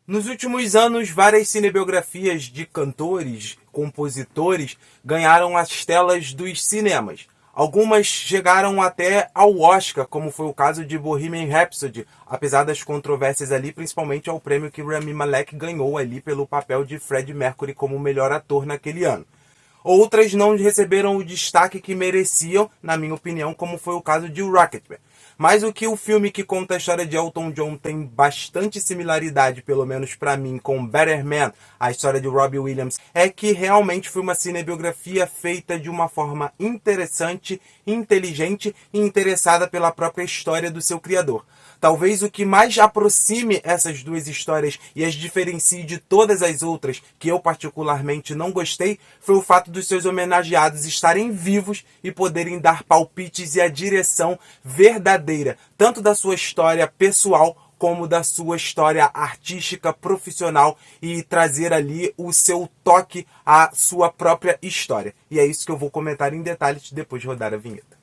Nos últimos anos, várias cinebiografias de cantores, compositores ganharam as telas dos cinemas. Algumas chegaram até ao Oscar, como foi o caso de Bohemian Rhapsody, apesar das controvérsias ali, principalmente ao prêmio que Rami Malek ganhou ali pelo papel de Freddie Mercury como melhor ator naquele ano. Outras não receberam o destaque que mereciam, na minha opinião, como foi o caso de Rocketman. Mas o que o filme que conta a história de Elton John tem bastante similaridade, pelo menos para mim, com Better Man, a história de Robbie Williams, é que realmente foi uma cinebiografia feita de uma forma interessante, inteligente e interessada pela própria história do seu criador. Talvez o que mais aproxime essas duas histórias e as diferencie de todas as outras, que eu particularmente não gostei, foi o fato dos seus homenageados estarem vivos e poderem dar palpites e a direção verdadeira, tanto da sua história pessoal como da sua história artística, profissional e trazer ali o seu toque à sua própria história. E é isso que eu vou comentar em detalhes depois de rodar a vinheta.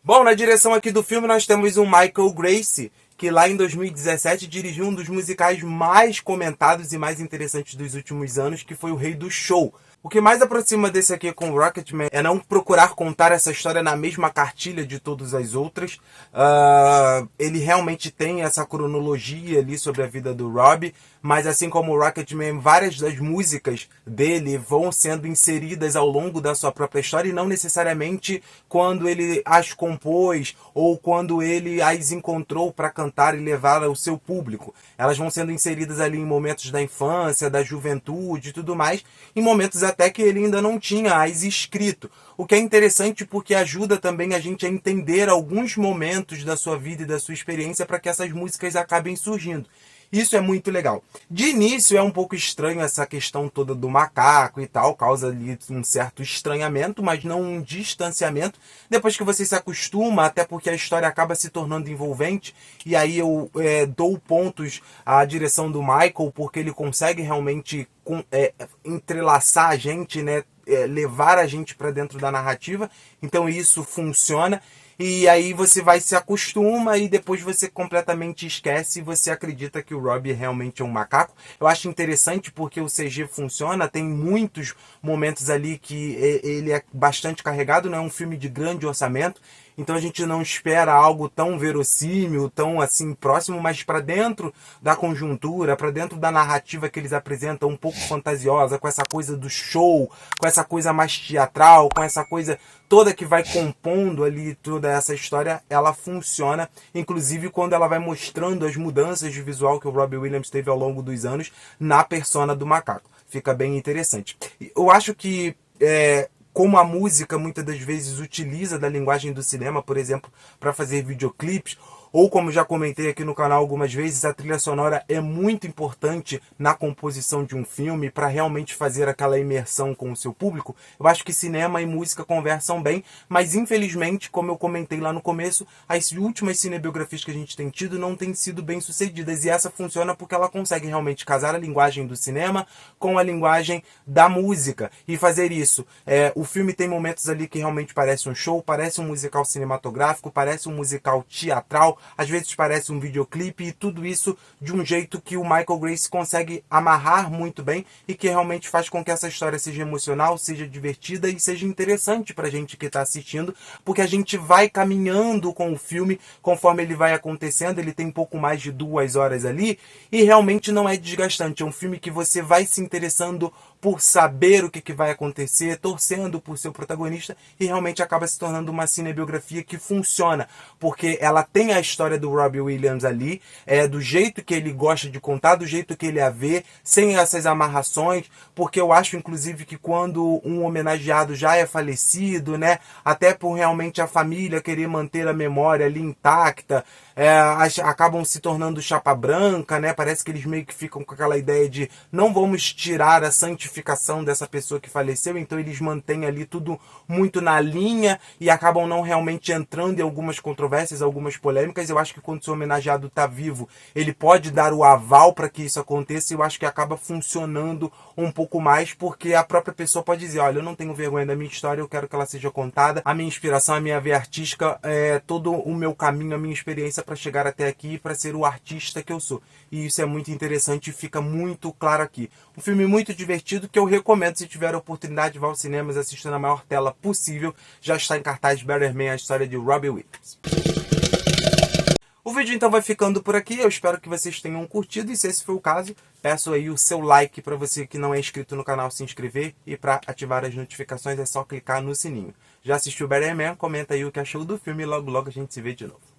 Bom, na direção aqui do filme nós temos o Michael Gracie, que lá em 2017 dirigiu um dos musicais mais comentados e mais interessantes dos últimos anos, que foi O Rei do Show. O que mais aproxima desse aqui com o Rocketman é não procurar contar essa história na mesma cartilha de todas as outras. Ele realmente tem essa cronologia ali sobre a vida do Robbie, mas assim como o Rocketman, várias das músicas dele vão sendo inseridas ao longo da sua própria história e não necessariamente quando ele as compôs ou quando ele as encontrou para cantar e levar ao seu público. Elas vão sendo inseridas ali em momentos da infância, da juventude e tudo mais, em momentos até que ele ainda não tinha as escrito. O que é interessante porque ajuda também a gente a entender alguns momentos da sua vida e da sua experiência para que essas músicas acabem surgindo. Isso é muito legal. De início é um pouco estranho essa questão toda do macaco e tal, causa ali um certo estranhamento, mas não um distanciamento. Depois que você se acostuma, até porque a história acaba se tornando envolvente, e aí eu dou pontos à direção do Michael, porque ele consegue realmente entrelaçar a gente, né? Levar a gente para dentro da narrativa, então isso funciona. E aí você vai se acostuma e depois você completamente esquece e você acredita que o Robbie realmente é um macaco. Eu acho interessante porque o CG funciona, tem muitos momentos ali que ele é bastante carregado, não é um filme de grande orçamento, então a gente não espera algo tão verossímil, tão assim próximo, mas para dentro da conjuntura, para dentro da narrativa que eles apresentam, um pouco fantasiosa, com essa coisa do show, com essa coisa mais teatral, com essa coisa toda que vai compondo ali toda essa história, ela funciona, inclusive quando ela vai mostrando as mudanças de visual que o Robbie Williams teve ao longo dos anos na persona do macaco. Fica bem interessante. Eu acho que como a música muitas das vezes utiliza da linguagem do cinema, por exemplo, para fazer videoclipes, ou como já comentei aqui no canal algumas vezes, a trilha sonora é muito importante na composição de um filme para realmente fazer aquela imersão com o seu público. Eu acho que cinema e música conversam bem, mas infelizmente, como eu comentei lá no começo, as últimas cinebiografias que a gente tem tido não têm sido bem sucedidas, e essa funciona porque ela consegue realmente casar a linguagem do cinema com a linguagem da música, e fazer isso. O filme tem momentos ali que realmente parece um show, parece um musical cinematográfico, parece um musical teatral, às vezes parece um videoclipe, e tudo isso de um jeito que o Michael Gracie consegue amarrar muito bem e que realmente faz com que essa história seja emocional, seja divertida e seja interessante pra gente que está assistindo, porque a gente vai caminhando com o filme conforme ele vai acontecendo. Ele tem pouco mais de 2 horas ali e realmente não é desgastante. É um filme que você vai se interessando por saber o que vai acontecer, torcendo por seu protagonista, e realmente acaba se tornando uma cinebiografia que funciona, porque ela tem a história do Robbie Williams ali, do jeito que ele gosta de contar, do jeito que ele a vê, sem essas amarrações, porque eu acho inclusive que quando um homenageado já é falecido, né, até por realmente a família querer manter a memória ali intacta, acabam se tornando chapa branca, né? Parece que eles meio que ficam com aquela ideia de não vamos tirar a santificação identificação dessa pessoa que faleceu, então eles mantêm ali tudo muito na linha e acabam não realmente entrando em algumas controvérsias, algumas polêmicas. Eu acho que quando o seu homenageado está vivo, ele pode dar o aval para que isso aconteça, e eu acho que acaba funcionando um pouco mais, porque a própria pessoa pode dizer, olha, eu não tenho vergonha da minha história, eu quero que ela seja contada, a minha inspiração, a minha veia artística, todo o meu caminho, a minha experiência para chegar até aqui, para ser o artista que eu sou. E isso é muito interessante e fica muito claro aqui. Um filme muito divertido que eu recomendo, se tiver a oportunidade, vá aos cinemas, assista na maior tela possível. Já está em cartaz Better Man, a história de Robbie Williams. O vídeo então vai ficando por aqui, eu espero que vocês tenham curtido, e se esse foi o caso, peço aí o seu like para você que não é inscrito no canal se inscrever, e para ativar as notificações é só clicar no sininho. Já assistiu Better Man? Comenta aí o que achou do filme e logo logo a gente se vê de novo.